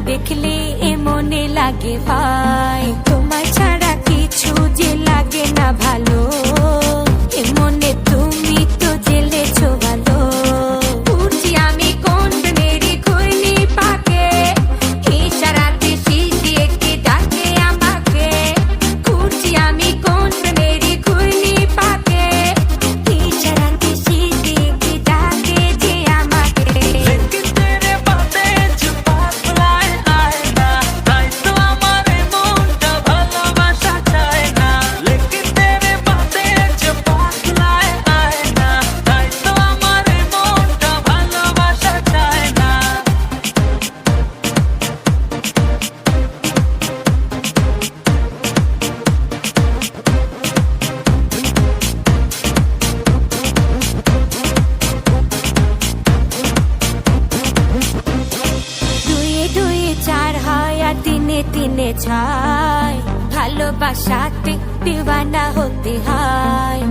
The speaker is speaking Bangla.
দেখলে এ মনে লাগে ভাই, তোমার ছাড়া কিছু যে লাগে না ভালো, এ মনে তুমি তো জেলেছো ভালো। উঠছি আমি কোন মেরি ঘূর্ণি পাকে, ইশারাতে শিশ দিয়ে কে ডাকে আমাকে। উঠছি আমি কোন মেরি ঘূর্ণি পাকে, ইশারাতে শিশ দিয়ে কে ডাকে যে আমাকে। দিনে দিনে ছাই, ভালোবাসাতে দিওয়ানা হতে হয়।